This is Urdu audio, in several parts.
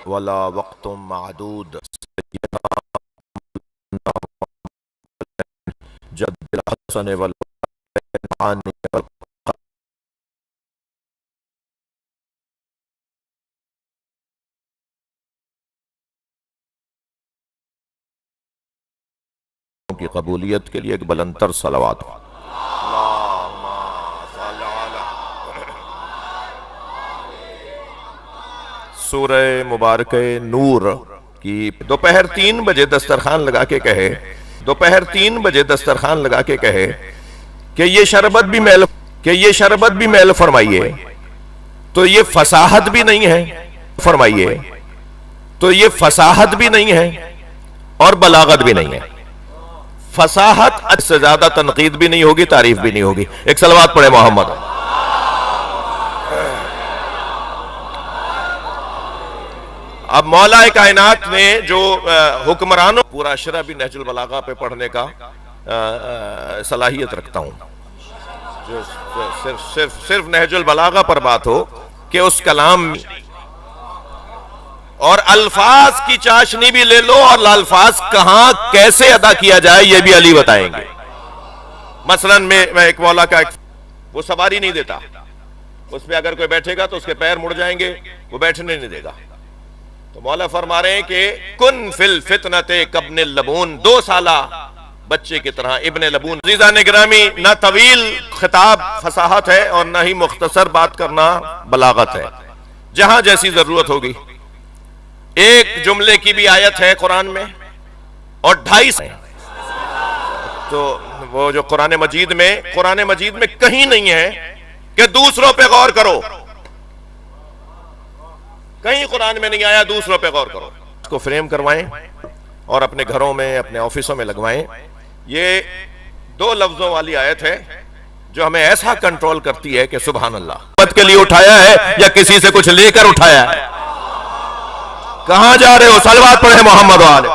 ولا وقت معدود جد الحسن والمعانی کی قبولیت کے لیے ایک بلندتر صلوات سورہ مبارکہ نور کی دوپہر 3 بجے دسترخوان لگا کے کہے کہ یہ شربت بھی میل فرمائیے تو یہ فصاحت بھی نہیں ہے اور بلاغت بھی نہیں ہے. فصاحت سے زیادہ تنقید بھی نہیں ہوگی، تعریف بھی نہیں ہوگی. ایک صلوات پڑھے محمد. اب مولا کائنات نے جو حکمرانوں پورا اشرا بھی نہج البلاغہ پہ پڑھنے کا صلاحیت رکھتا ہوں. جو صرف نہج البلاغہ پر بات ہو کہ اس کلام اور الفاظ کی چاشنی بھی لے لو اور الفاظ کہاں کیسے ادا کیا جائے یہ بھی علی بتائیں گے. مثلا میں ایک مولا کا وہ سواری نہیں دیتا، اس پہ اگر کوئی بیٹھے گا تو اس کے پیر مڑ جائیں گے، وہ بیٹھنے نہیں دے گا. تو مولا فرما رہے ہیں کہ کن فی الفتنۃ کابن اللبون، 2 سالہ بچے کی طرح ابن لبون. عزیزان گرامی، نہ طویل خطاب فصاحت ہے اور نہ ہی مختصر بات کرنا بلاغت ہے. جہاں جیسی ضرورت ہوگی. ایک جملے کی بھی آیت ہے قرآن میں اور 2.5 ہیں. تو وہ جو قرآن مجید میں کہیں نہیں ہے کہ دوسروں پہ غور کرو، کہیں قرآن میں نہیں آیا دوسروں پہ غور کرو. اس کو فریم کروائیں اور اپنے گھروں میں اپنے آفسوں میں لگوائیں. یہ 2 لفظوں والی آیت ہے جو ہمیں ایسا کنٹرول کرتی ہے کہ سبحان اللہ. بات کے لیے اٹھایا ہے یا کسی سے کچھ لے کر اٹھایا ہے؟ کہاں جا رہے ہو؟ صلوات پڑھے محمد والے.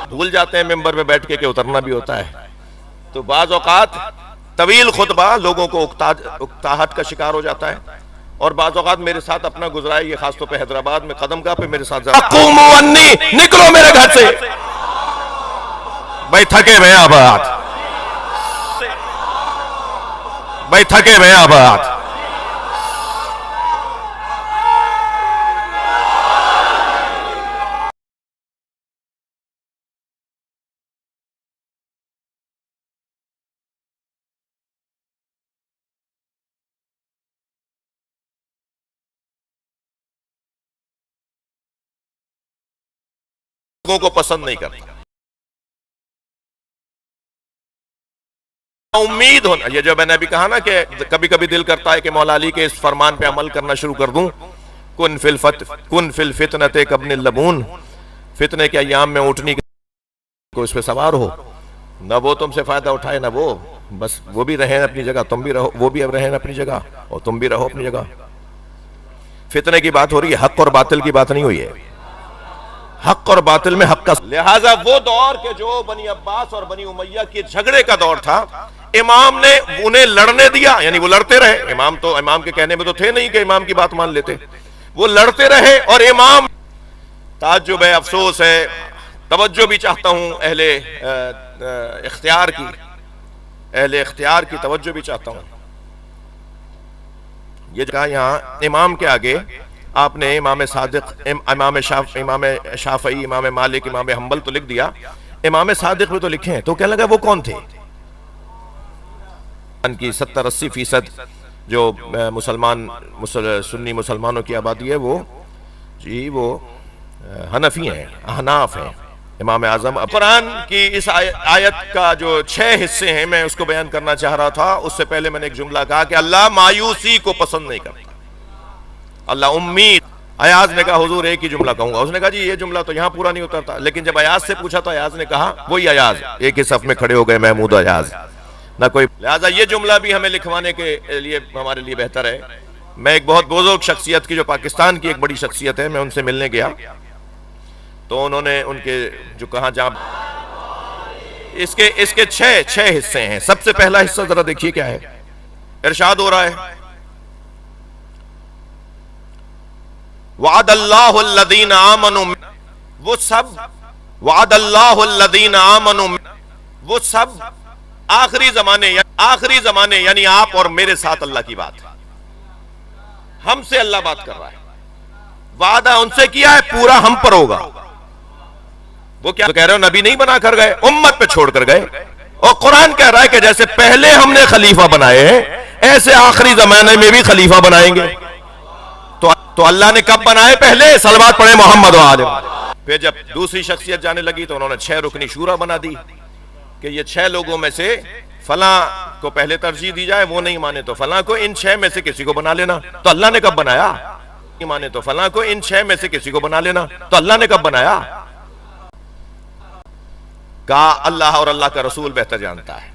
بھول جاتے ہیں ممبر پہ بیٹھ کے کہ اترنا بھی ہوتا ہے. تو بعض اوقات طویل خطبہ لوگوں کو اکتاہٹ کا شکار ہو جاتا ہے، اور بعض اوقات میرے ساتھ اپنا گزرا ہے. یہ خاص طور پہ حیدرآباد میں قدمگاہ پہ میرے ساتھ قوموا انی، نکلو میرے گھر سے. بھائی تھکے میں آباد. لوگوں کو پسند نہیں کرتا. امید ہونا، یہ جو میں نے ابھی کہا نا کہ کبھی کبھی دل کرتا ہے کہ مولا علی کے اس فرمان پہ عمل کرنا شروع کر دوں. کن فی الفتنۃ کابن اللبون، فتنے کے ایام میں اونٹنی کو اس پہ سوار ہو، نہ وہ تم سے فائدہ اٹھائے نہ وہ، بس وہ بھی رہیں اپنی جگہ، تم بھی رہو، وہ بھی اب رہیں اپنی جگہ اور تم بھی رہو اپنی جگہ. فتنے کی بات ہو رہی ہے، حق اور باطل کی بات نہیں ہوئی ہے. حق اور باطل میں حق کا. لہٰذا وہ دور کے جو بنی عباس اور بنی امیہ کے جھگڑے کا دور تھا، امام نے انہیں لڑنے دیا، یعنی وہ لڑتے رہے. امام کے کہنے میں تو تھے نہیں کہ امام کی بات مان لیتے. وہ لڑتے رہے اور امام. تعجب ہے، افسوس ہے، توجہ بھی چاہتا ہوں اہل اختیار کی توجہ بھی چاہتا ہوں. یہ کہا یہاں امام کے آگے آپ نے امام صادق، امام شافعی، امام مالک، امام حنبل تو لکھ دیا، امام صادق بھی تو لکھے ہیں. تو کہنے لگا وہ کون تھے؟ ان کی 70-80% جو سنی مسلمانوں کی آبادی ہے وہ حنفی ہیں، احناف ہیں. امام اعظم. قرآن کی اس آیت کا جو 6 حصے ہیں میں اس کو بیان کرنا چاہ رہا تھا. اس سے پہلے میں نے ایک جملہ کہا کہ اللہ مایوسی کو پسند نہیں کرتا، اللہ امید. ایاز نے کہا حضور ایک ہی جملہ کہوں گا. اس نے کہا جی یہ جملہ تو یہاں پورا نہیں اترتا. لیکن جب ایاز سے پوچھا تو ایاز نے کہا وہی ایاز، ایک ہی صف میں کھڑے ہو گئے محمود ایاز نہ کوئی. لہٰذا یہ جملہ بھی ہمیں لکھوانے کے لیے ہمارے لیے بہتر ہے. میں ایک بہت بزرگ شخصیت کی، جو پاکستان کی ایک بڑی شخصیت ہے، میں ان سے ملنے گیا تو انہوں نے ان کے جو کہاں جہاں اس کے 6 حصے ہیں. سب سے پہلا حصہ ذرا دیکھیے کیا ہے. ارشاد ہو رہا ہے وعد اللہ الذین آمنوا، وہ سب، وعد اللہ الذین آمنوا، وہ سب آخری زمانے یعنی آپ اور میرے ساتھ اللہ کی بات ہے، ہم سے اللہ بات کر رہا ہے، وعدہ ان سے کیا ہے، پورا ہم پر ہوگا۔ وہ کیا کہہ رہے ہو، نبی نہیں بنا کر گئے، امت پہ چھوڑ کر گئے، اور قرآن کہہ رہا ہے کہ جیسے پہلے ہم نے خلیفہ بنائے ہیں ایسے آخری زمانے میں بھی خلیفہ بنائیں گے۔ تو اللہ نے کب بنائے؟ پہلے، صلوات پڑھے محمد و آلہ۔ پھر جب دوسری شخصیت جانے لگی تو انہوں نے 6 رکنی شورا بنا دی کہ یہ 6 لوگوں میں سے فلاں کو پہلے ترجیح دی جائے، وہ نہیں مانے تو فلاں کو، ان 6 میں سے کسی کو بنا لینا۔ تو اللہ نے کب بنایا؟ نہیں مانے تو فلاں کو، ان 6 میں سے کسی کو بنا لینا۔ تو اللہ نے کب بنایا؟ کہا اللہ اور اللہ کا رسول بہتر جانتا ہے،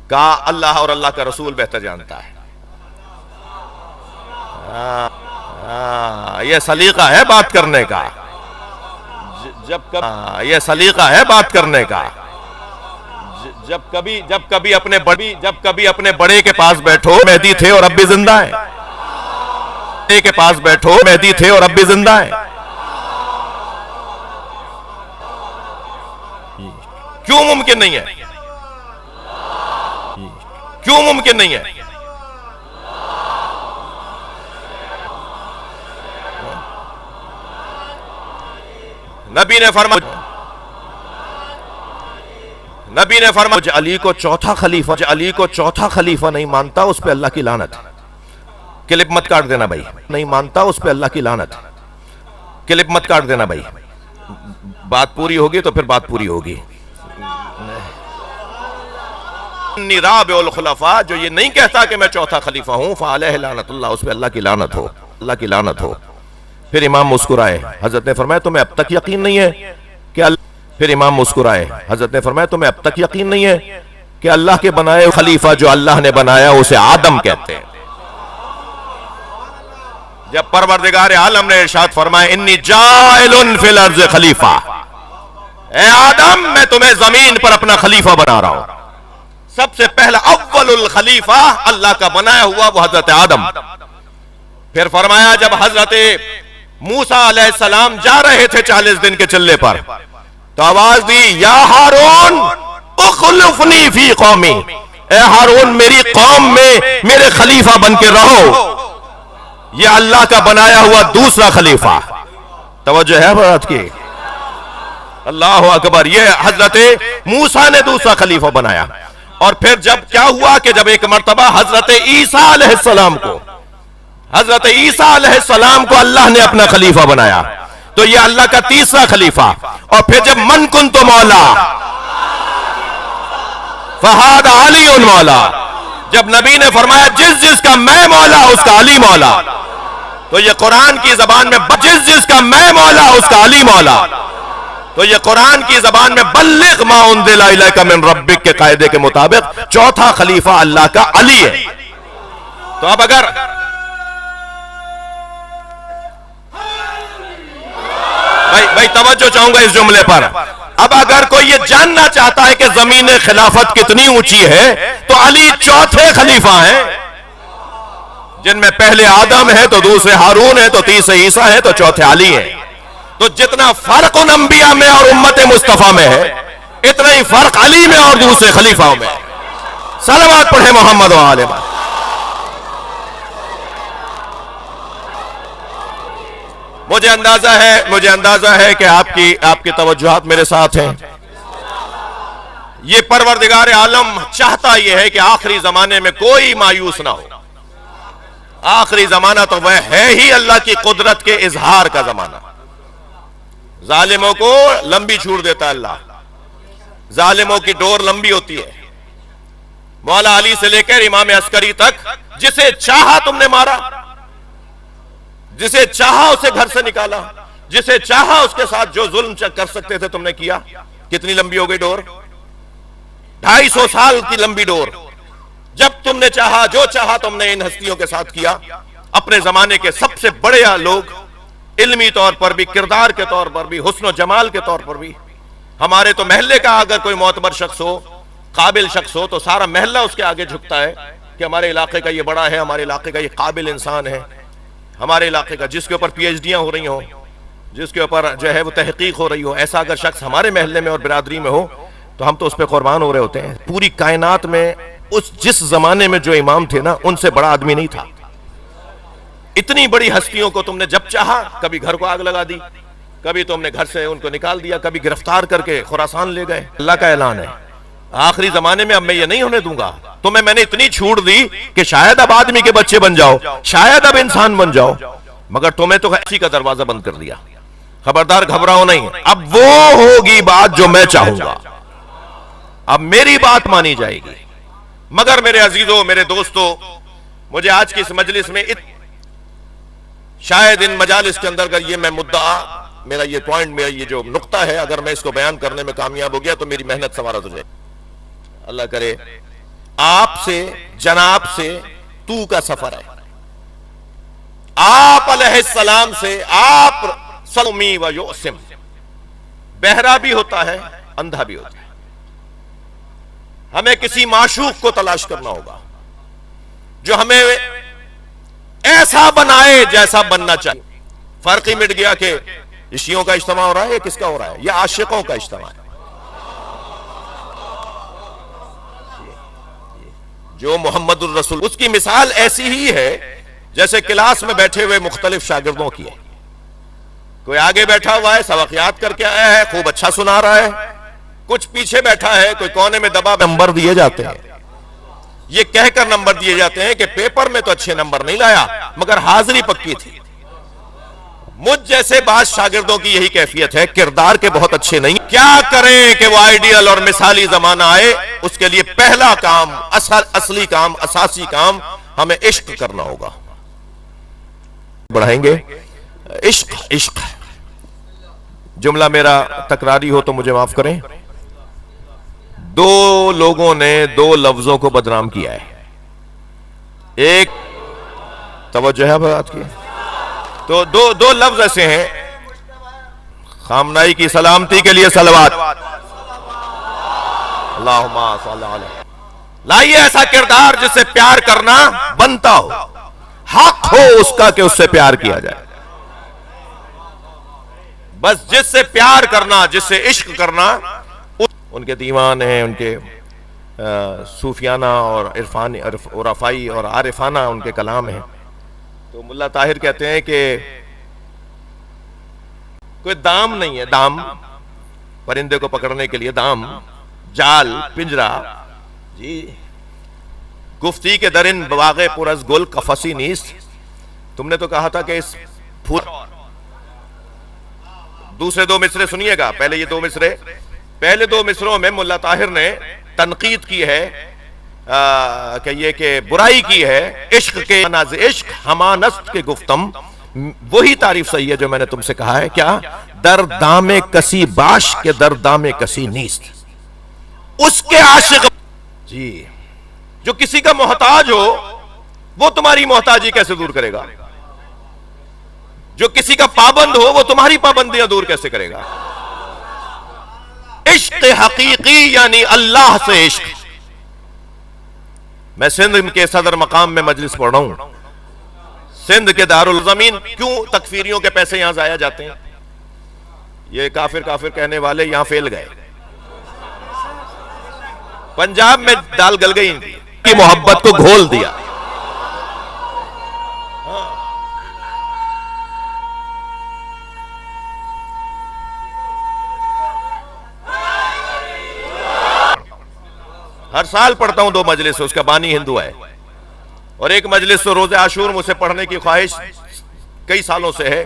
کہا اللہ اور اللہ کا رسول بہتر جانتا ہے۔ یہ سلیقہ ہے بات کرنے کا، یہ سلیقہ ہے بات کرنے کا۔ جب کبھی اپنے بڑے کے پاس بیٹھو مہدی تھے اور اب بھی زندہ ہیں، بڑے کے پاس بیٹھو مہدی تھے اور اب بھی زندہ ہیں۔ کیوں ممکن نہیں ہے؟ کیوں ممکن نہیں ہے؟ نبی نے فرمایا مجھے علی کو چوتھا خلیفہ نہیں مانتا، اس پہ اللہ کی لعنت ہے۔ کلپ مت کاٹ دینا بھائی، نہیں مانتا اس پہ اللہ کی لعنت ہے۔ کلپ مت کاٹ دینا بھائی، بات پوری ہوگی تو پھر بات پوری ہوگی۔ رابع الخلفاء، جو یہ نہیں کہتا کہ میں چوتھا خلیفہ ہوں، فعلیہ لعنت اللہ، اس پہ اللہ کی لعنت ہو، اللہ کی لعنت ہو۔ پھر امام مسکرائے، حضرت نے فرمایا تمہیں اب تک یقین نہیں ہے کہ پھر امام مسکرائے، حضرت نے فرمایا تمہیں اب تک یقین نہیں ہے کہ اللہ کے بنائے خلیفہ جو اللہ نے بنایا اسے آدم کہتے ہیں۔ جب پروردگار عالم نے ارشاد فرمایا انی جاعل فی الارض خلیفہ، اے آدم میں تمہیں زمین پر اپنا خلیفہ بنا رہا ہوں، سب سے پہلا اول الخلیفہ اللہ کا بنایا ہوا وہ حضرت آدم۔ پھر فرمایا جب حضرت موسیٰ علیہ السلام جا رہے تھے 40 دن کے چلے پر، تو آواز دی یا ہارون اخلفنی فی قومی، اے ہارون میری قوم میں میرے خلیفہ بن کے رہو۔ یہ اللہ کا بنایا ہوا دوسرا خلیفہ، توجہ ہے بات کی، اللہ اکبر۔ یہ حضرت موسیٰ نے دوسرا خلیفہ بنایا۔ اور پھر جب کیا ہوا کہ جب ایک مرتبہ حضرت عیسیٰ علیہ السلام کو اللہ نے اپنا خلیفہ بنایا، تو یہ اللہ کا تیسرا خلیفہ۔ اور پھر جب من کنت مولا فہذا علی مولا، جب نبی نے فرمایا جس کا میں مولا اس کا علی مولا، تو یہ قرآن کی زبان میں جس کا میں مولا اس کا علی مولا، تو یہ قرآن کی زبان میں بلغ ما انزل الیک من ربک کے قاعدے کے مطابق چوتھا خلیفہ اللہ کا علی ہے۔ تو اب اگر بھائی توجہ چاہوں گا اس جملے پر، اب اگر کوئی یہ جاننا چاہتا ہے کہ زمین خلافت کتنی اونچی ہے تو علی چوتھے خلیفہ ہیں، جن میں پہلے آدم ہے تو دوسرے ہارون ہے تو تیسرے عیسیٰ ہے تو چوتھے علی ہیں۔ تو جتنا فرق ان انبیاء میں اور امت مصطفیٰ میں ہے اتنا ہی فرق علی میں اور دوسرے خلیفہوں میں۔ صلوات پڑھے محمد و آلہ محمد۔ مجھے اندازہ ہے کہ آپ کی توجہات میرے ساتھ ہیں۔ یہ پروردگار عالم چاہتا یہ ہے کہ آخری زمانے میں کوئی مایوس نہ ہو۔ آخری زمانہ تو وہ ہے ہی اللہ کی قدرت کے اظہار کا زمانہ۔ ظالموں کو لمبی چھوڑ دیتا ہے اللہ، ظالموں کی ڈور لمبی ہوتی ہے۔ مولا علی سے لے کر امام عسکری تک، جسے چاہا تم نے مارا، جسے چاہا اسے گھر سے نکالا، جسے چاہا اس کے ساتھ جو ظلم کر سکتے تھے تم نے کیا۔ کتنی لمبی ہو گئی ڈور؟ 250 سال کی لمبی ڈور۔ جب تم نے چاہا، جو چاہا تم نے ان ہستیوں کے ساتھ کیا۔ اپنے زمانے کے سب سے بڑے لوگ، علمی طور پر بھی، کردار کے طور پر بھی، حسن و جمال کے طور پر بھی۔ ہمارے تو محلے کا اگر کوئی معتبر شخص ہو، قابل شخص ہو، تو سارا محلہ اس کے آگے جھکتا ہے کہ ہمارے علاقے کا یہ بڑا ہے، ہمارے علاقے کا یہ قابل انسان ہے۔ ہمارے علاقے کا، جس کے اوپر پی ایچ ڈیاں ہو رہی ہوں، جس کے اوپر جو ہے وہ تحقیق ہو رہی ہو، ایسا اگر شخص ہمارے محلے میں اور برادری میں ہو تو ہم تو اس پہ قربان ہو رہے ہوتے ہیں۔ پوری کائنات میں جس زمانے میں جو امام تھے نا، ان سے بڑا آدمی نہیں تھا۔ اتنی بڑی ہستیوں کو تم نے جب چاہا کبھی گھر کو آگ لگا دی، کبھی تم نے گھر سے ان کو نکال دیا، کبھی گرفتار کر کے خراسان لے گئے۔ اللہ کا اعلان ہے آخری زمانے میں اب میں یہ نہیں ہونے دوں گا، تمہیں میں نے اتنی چھوٹ دی کہ شاید اب آدمی کے بچے بن جاؤ، شاید اب انسان بن جاؤ، مگر تمہیں تو ایسی کا دروازہ بند کر دیا۔ خبردار گھبراؤ نہیں، اب وہ ہوگی بات جو میں چاہوں گا، اب میری بات مانی جائے گی۔ مگر میرے عزیزوں، میرے دوستوں، مجھے آج کی اس مجلس میں شاید ان مجالس کے اندر اگر یہ میں مدعا، میرا یہ پوائنٹ، میرا یہ جو نقطہ ہے، اگر میں اس کو بیان کرنے میں کامیاب ہو گیا تو میری محنت سوارت ہو جائے۔ اللہ کرے آپ سے، جناب سے تو کا سفر ہے، آپ علیہ السلام سے، آپ سلمی و یوسم، بہرا بھی ہوتا ہے، اندھا بھی ہوتا ہے۔ ہمیں کسی معشوق کو تلاش کرنا ہوگا جو ہمیں ایسا بنائے جیسا بننا چاہیے۔ فرق ہی مٹ گیا کہ شیعوں کا اجتماع ہو رہا ہے یا کس کا ہو رہا ہے، یا عاشقوں کا اجتماع ہے۔ جو محمد الرسول، اس کی مثال ایسی ہی ہے جیسے کلاس میں بیٹھے ہوئے مختلف شاگردوں کی ہے۔ کوئی آگے بیٹھا ہوا ہے، سبق یاد کر کے آیا ہے، خوب اچھا سنا رہا ہے، کچھ پیچھے بیٹھا ہے، کوئی کونے میں دبا، نمبر دیے جاتے ہیں۔ یہ کہہ کر نمبر دیے جاتے ہیں کہ پیپر میں تو اچھے نمبر نہیں لایا مگر حاضری پکی تھی۔ مجھ جیسے بعض شاگردوں کی یہی کیفیت ہے، کردار کے بہت اچھے نہیں۔ کیا کریں کہ وہ آئیڈیل اور مثالی زمانہ آئے؟ اس کے لیے پہلا کام، اصلی کام، اساسی کام، ہمیں عشق کرنا ہوگا۔ بڑھائیں گے عشق، عشق جملہ میرا تکراری ہو تو مجھے معاف کریں۔ دو لوگوں نے دو لفظوں کو بدنام کیا ہے۔ ایک توجہ ہے بات کی، تو دو لفظ ایسے ہیں، خامنائی کی سلامتی کے لیے صلوات، اللہم صلی علیہ، لائیے ایسا کردار جس سے پیار کرنا بنتا ہو، حق ہو اس کا کہ اس سے پیار کیا جائے۔ بس جس سے پیار کرنا، جس سے عشق کرنا، ان کے دیوان ہیں، ان کے صوفیانہ اور عرفائی اور عارفانہ ان کے کلام ہیں۔ تو ملا طاہر کہتے ہیں کہ کوئی دام نہیں ہے، دام پرندے کو پکڑنے کے لیے، دام، جال، پنجرا، جی گفتی کے درن باغ پرز گل قفسی نیست۔ تم نے تو کہا تھا کہ اس پھول، دوسرے دو مصرے سنیے گا، پہلے یہ دو مصرے، پہلے دو مصروں میں ملا طاہر نے تنقید کی ہے کہ یہ کہ برائی کی ہے، عشق کے ناز عشق ہمانست کے گفتم، وہی تعریف صحیح ہے جو میں نے تم سے کہا ہے، کیا در دام کسی باش کے در دام کسی نیست۔ اس کے عاشق، جی جو کسی کا محتاج ہو وہ تمہاری محتاجی کیسے دور کرے گا؟ جو کسی کا پابند ہو وہ تمہاری پابندیاں دور کیسے کرے گا؟ عشق حقیقی یعنی اللہ سے عشق۔ میں سندھ کے صدر مقام میں مجلس پڑھ رہا ہوں، سندھ کے دارالزمین، کیوں تکفیریوں کے پیسے یہاں ضائع جاتے ہیں؟ یہ کافر کافر کہنے والے یہاں فیل گئے، پنجاب میں دال گل گئی، ان کی محبت کو گھول دیا۔ ہر سال پڑھتا ہوں دو مجلس، اس کا بانی ہندو ہے، اور ایک مجلس تو روز عاشور مجھ سے پڑھنے کی خواہش کئی سالوں سے ہے،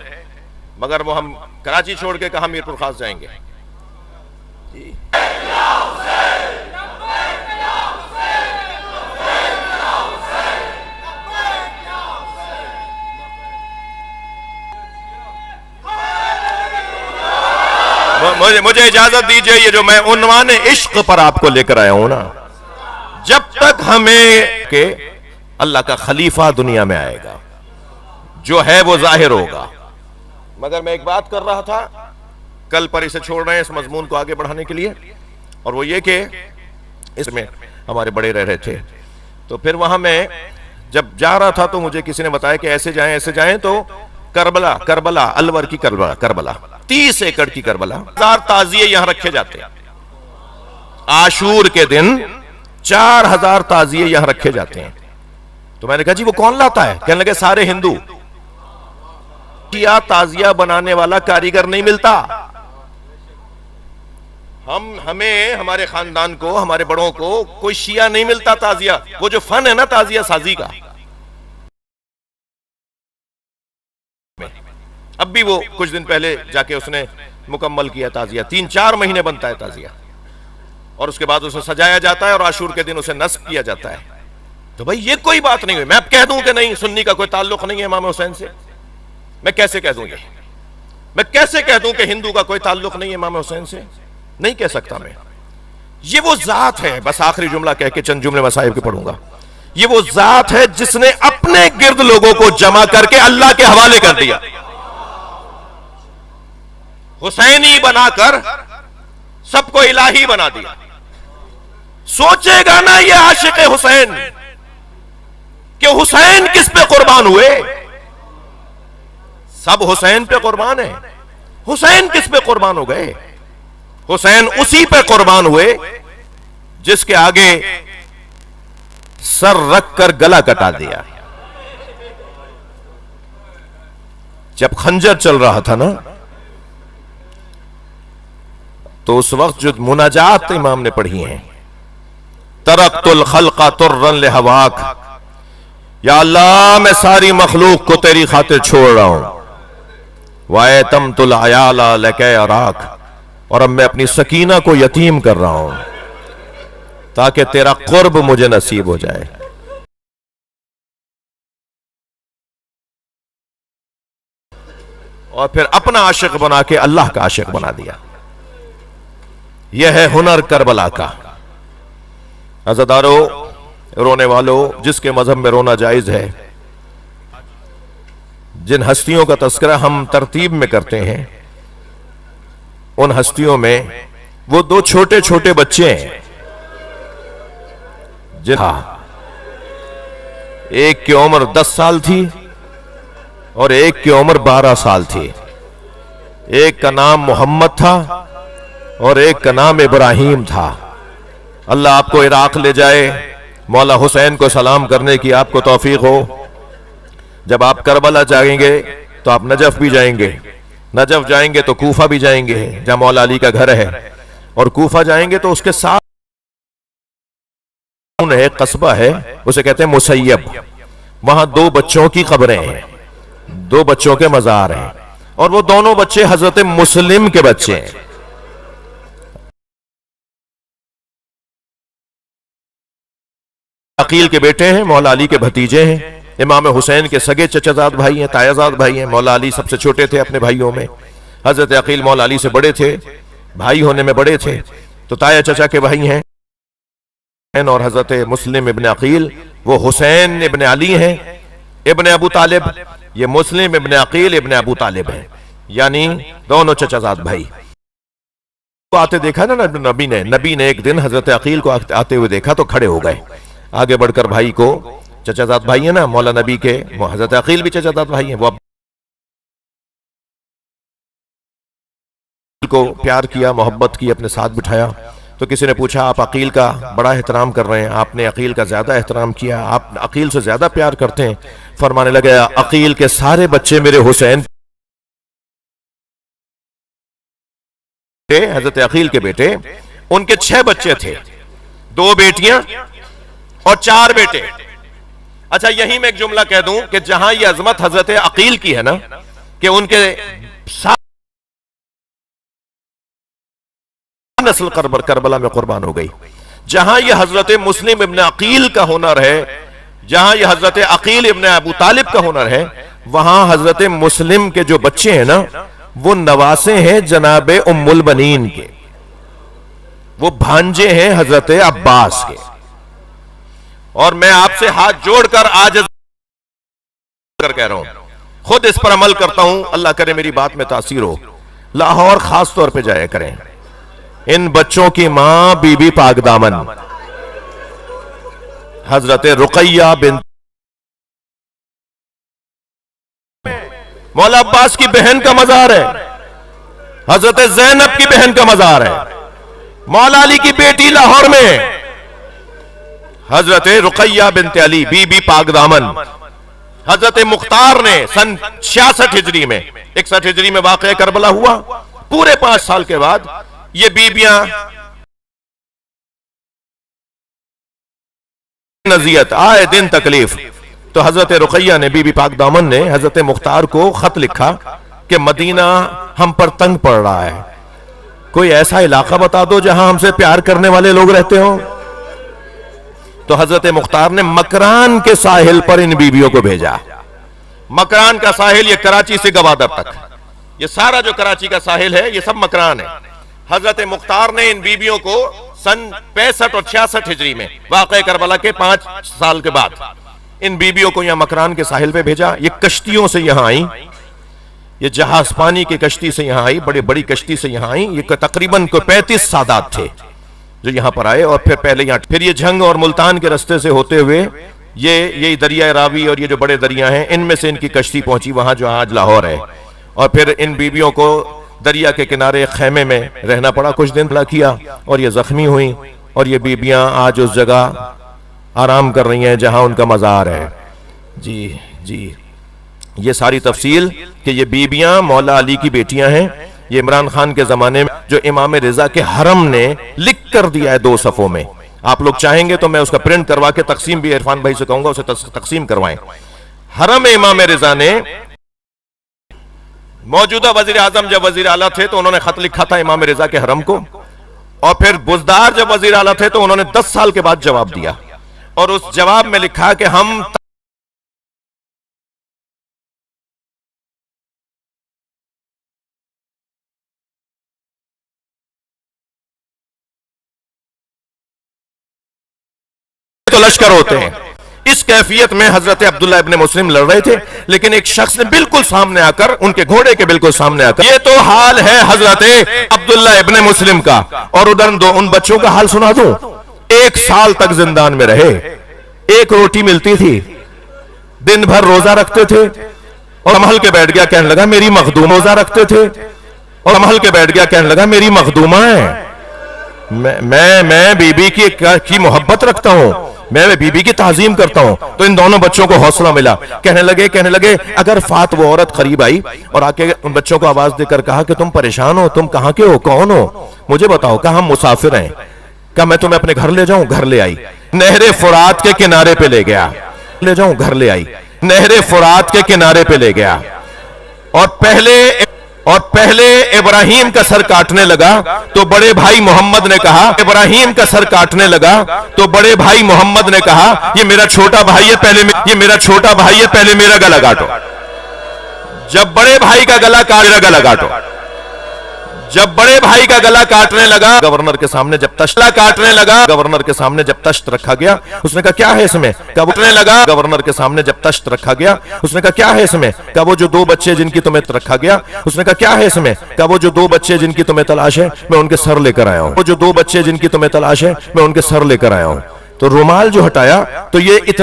مگر وہ ہم کراچی چھوڑ کے کہاں میرپور خاص جائیں گے۔ مجھے اجازت دیجئے، یہ جو میں عنوان عشق پر آپ کو لے کر آیا ہوں نا، جب تک ہمیں کہ اللہ کا خلیفہ دنیا میں آئے گا، جو ہے وہ ظاہر ہوگا۔ مگر میں ایک بات کر رہا تھا، کل پر اسے چھوڑ رہے ہیں اس مضمون کو آگے بڑھانے کے لیے، اور وہ یہ کہ اس میں ہمارے بڑے رہ رہے تھے، تو پھر وہاں میں جب جا رہا تھا تو مجھے کسی نے بتایا کہ ایسے جائیں تو کربلا الور کی کربلا 30 ایکڑ کی کربلا 1000 تعزیے یہاں رکھے جاتے ہیں. عاشور کے دن 4000 تعزیے یہاں رکھے جاتے ہیں. تو میں نے کہا جی وہ کون لاتا ہے؟ کہنے لگے سارے ہندو. تعزیہ بنانے والا کاریگر نہیں ملتا. ہمیں ہمارے خاندان کو ہمارے بڑوں کو کوئی شیعہ نہیں ملتا تعزیہ. وہ جو فن ہے نا تعزیہ سازی کا، اب بھی وہ کچھ دن پہلے جا کے اس نے مکمل کیا تعزیہ. 3-4 مہینے بنتا ہے تعزیہ اور اس کے بعد اسے سجایا جاتا ہے اور عاشور کے دن اسے نصب کیا جاتا ہے. تو بھائی یہ کوئی بات نہیں ہوئی. میں اب کہہ دوں کہ نہیں سنی کا کوئی تعلق نہیں ہے امام حسین سے؟ میں کیسے کہہ دوں یہ؟ میں کیسے کہہ دوں کہ ہندو کا کوئی تعلق نہیں ہے امام حسین سے؟ نہیں کہہ سکتا میں. یہ وہ ذات ہے، بس آخری جملہ کہہ کے چند جملے مصائب کے پڑھوں گا. یہ وہ ذات ہے جس نے اپنے گرد لوگوں کو جمع کر کے اللہ کے حوالے کر دیا. حسینی بنا کر سب کو الہی بنا دیا. سوچے گا نا یہ عاشق حسین کہ حسین کس پہ قربان ہوئے؟ سب حسین پہ قربان ہیں. حسین کس پہ قربان ہو گئے؟ حسین اسی پہ قربان ہوئے جس کے آگے سر رکھ کر گلا کٹا دیا. جب خنجر چل رہا تھا نا تو اس وقت جو مناجات امام نے پڑھی ہیں، ترکت الخلق ترا لہواک، یا اللہ میں ساری مخلوق کو تیری خاطر چھوڑ رہا ہوں. وَأَيْتَمْتُ الْعَيَالَ لَكَيْ أَرَاكَ، اور اب میں اپنی سکینہ کو یتیم کر رہا ہوں تاکہ تیرا قرب مجھے نصیب ہو جائے. اور پھر اپنا عاشق بنا کے اللہ کا عاشق بنا دیا. یہ ہے ہنر کربلا کا. عزادارو، رونے والو، جس کے مذہب میں رونا جائز ہے، جن ہستیوں کا تذکرہ ہم ترتیب میں کرتے ہیں ان ہستیوں میں وہ 2 چھوٹے چھوٹے بچے ہیں ایک کی عمر 10 سال تھی اور ایک کی عمر 12 سال تھی. ایک کا نام محمد تھا اور ایک کا نام ابراہیم تھا. اللہ آپ کو عراق لے جائے، مولا حسین کو سلام کرنے کی آپ کو توفیق ہو. جب آپ کربلا جائیں گے تو آپ نجف بھی جائیں گے، نجف جائیں گے تو کوفہ بھی جائیں گے جہاں مولا علی کا گھر ہے، اور کوفہ جائیں گے تو اس کے ساتھ ایک قصبہ ہے اسے کہتے ہیں مسیب. وہاں 2 بچوں کی قبریں ہیں، 2 بچوں کے مزار ہیں، اور وہ دونوں بچے حضرت مسلم کے بچے ہیں. عقیل کے بیٹے ہیں، مولا علی کے بھتیجے ہیں، امام حسین کے سگے چچا زاد بھائی ہیں، تایا زاد بھائی ہیں. مولا علی سب سے چھوٹے تھے اپنے بھائیوں میں. حضرت عقیل مولا علی سے بڑے تھے، بھائی ہونے میں بڑے تھے، تو تایا چچا کے بھائی ہیں. اور حضرت مسلم ابن عقیل وہ حسین ابن علی ہیں ابن ابو طالب. یہ مسلم ابن عقیل ابن ابو طالب ہیں، یعنی دونوں چچا زاد بھائی. آتے دیکھا نا نبی نے ایک دن حضرت عقیل کو آتے ہوئے دیکھا تو کھڑے ہو گئے. آگے بڑھ کر بھائی کو، چچا زاد بھائی ہیں نا مولا نبی کے، حضرت عقیل بھی چچا زاد بھائی ہیں، وہ کو پیار کیا، محبت کی، اپنے ساتھ بٹھایا. تو کسی نے پوچھا آپ عقیل کا بڑا احترام کر رہے ہیں، آپ نے عقیل کا زیادہ احترام کیا، آپ عقیل سے زیادہ پیار کرتے ہیں. فرمانے لگے عقیل کے سارے بچے میرے حسین، حضرت عقیل کے بیٹے، ان کے 6 بچے تھے، 2 بیٹیاں اور 4 بیٹے. اچھا یہی میں ایک جملہ کہہ دوں کہ جہاں یہ عظمت حضرت عقیل کی ہے نا کہ ان کے نسل کربلا میں قربان ہو گئی، جہاں یہ حضرت مسلم ابن عقیل کا ہنر ہے، جہاں یہ حضرت عقیل ابن ابو طالب کا ہنر ہے، وہاں حضرت مسلم کے جو بچے ہیں نا وہ نواسے ہیں جناب ام البنین کے، وہ بھانجے ہیں حضرت عباس کے. اور میں آپ سے ہاتھ جوڑ کر آج کہہ رہا ہوں، خود اس پر عمل کرتا ہوں، اللہ کرے میری بات میں تاثیر ہو. لاہور خاص طور پہ جایا کریں. ان بچوں کی ماں بی بی پاک دامن حضرت رقیہ بنت مولا عباس کی بہن کا مزار ہے، حضرت زینب کی بہن کا مزار ہے، مولا علی کی بیٹی لاہور میں حضرت رقیہ بنت علی بی بی پاک دامن، حضرت مختار نے سن 66 ہجری میں 61 ہجری میں واقعہ کربلا ہوا، پورے 5 سال کے بعد یہ بیبیاں نزیت آئے دن تکلیف، تو حضرت رقیہ نے بی بی پاک دامن نے حضرت مختار کو خط لکھا کہ مدینہ ہم پر تنگ پڑ رہا ہے، کوئی ایسا علاقہ بتا دو جہاں ہم سے پیار کرنے والے لوگ رہتے ہوں۔ تو حضرت مختار نے مکران کے ساحل پر ان بیویوں کو بھیجا۔ مکران کا ساحل یہ کراچی سے گوادر تک، یہ سارا جو کراچی کا ساحل ہے یہ سب مکران ہے۔ حضرت مختار نے ان بیویوں کو سن 65 اور 66 ہجری میں واقعہ کربلا کے 5 سال کے بعد ان بیویوں کو یہاں مکران کے ساحل پہ بھیجا۔ یہ کشتیوں سے یہاں آئیں، یہ جہاز پانی کی کشتی سے یہاں آئی، بڑی بڑی کشتی سے یہاں آئیں۔ یہ تقریباً 35 سادات تھے جو یہاں پر آئے، اور پھر یہ جھنگ اور ملتان کے رستے سے ہوتے ہوئے یہ دریائے راوی اور یہ جو بڑے دریا ہیں ان میں سے ان کی کشتی پہنچی وہاں جو آج لاہور ہے، اور پھر ان بیویوں کو دریا کے کنارے ایک خیمے میں رہنا پڑا، کچھ دن کیا، اور یہ زخمی ہوئیں، اور یہ بیویاں آج اس جگہ آرام کر رہی ہیں جہاں ان کا مزار ہے۔ جی یہ ساری تفصیل کہ یہ بیویاں مولا علی کی بیٹیاں ہیں، یہ عمران خان کے زمانے میں جو امام رضا کے حرم نے لکھ کر دیا ہے 2 صفوں میں۔ آپ لوگ چاہیں گے تو میں اس کا پرنٹ کروا کے تقسیم بھی عرفان بھائی سے کہوں گا اسے تقسیم کروائیں۔ حرم امام رضا نے موجودہ وزیر اعظم جب وزیر اعلیٰ تھے تو انہوں نے خط لکھا تھا امام رضا کے حرم کو، اور پھر بزدار جب وزیر اعلیٰ تھے تو انہوں نے 10 سال کے بعد جواب دیا، اور اس جواب میں لکھا کہ ہم تو لشکر ہوتے ہیں۔ اس کیفیت میں حضرت عبداللہ ابن مسلم لڑ رہے تھے، لیکن ایک شخص نے بالکل سامنے آ کر ان کے گھوڑے کے بالکل سامنے آ کر، یہ تو حال ہے حضرت عبداللہ ابن مسلم کا، اور ادھر ان بچوں کا حال سنا دوں۔ 1 سال تک زندان میں رہے، 1 روٹی ملتی تھی، دن بھر روزہ رکھتے تھے، اور سنبھل کے بیٹھ گیا کہنے لگا میری مخدوم، روزہ رکھتے تھے اور سنبھل کے بیٹھ گیا کہنے لگا میری مخدومہ ہے، میں بی بی کی محبت رکھتا ہوں، میں بی بی کی تعظیم کرتا ہوں۔ تو ان دونوں بچوں کو حوصلہ ملا، کہنے لگے اگر فات وہ عورت قریب آئی اور آ کے ان بچوں کو آواز دے کر کہا کہ تم پریشان ہو، تم کہاں کے ہو، کون ہو، مجھے بتاؤ، کہا ہم مسافر ہیں، کہا میں تمہیں اپنے گھر لے جاؤں، گھر لے آئی، نہر فرات کے کنارے پہ لے گیا، لے جاؤں گھر لے آئی، نہر فرات کے کنارے پہ لے گیا، اور پہلے ابراہیم کا سر کاٹنے لگا تو بڑے بھائی محمد نے کہا، ابراہیم کا سر کاٹنے لگا تو بڑے بھائی محمد نے کہا یہ میرا چھوٹا بھائی ہے، پہلے میرا گلا کاٹو۔ جب بڑے بھائی کا گلا کاٹو، جب بڑے بھائی کا گلا کاٹنے لگا، گورنر کے سامنے جب تشت رکھا گیا، اس نے کہا کیا ہے اس میں، گورنر کے سامنے جب تشت رکھا گیا، اس نے کہا کیا ہے اس میں، کہا وہ جو 2 بچے جن کی تمہیں رکھا گیا، اس نے کہا کیا ہے اس میں، کہا وہ جو 2 بچے جن کی تمہیں تلاش ہے میں ان کے سر لے کر آیا ہوں، وہ جو 2 بچے جن کی تمہیں تلاش ہے میں ان کے سر لے کر آیا ہوں۔ تو رومال جو ہٹایا تو یہ اتنا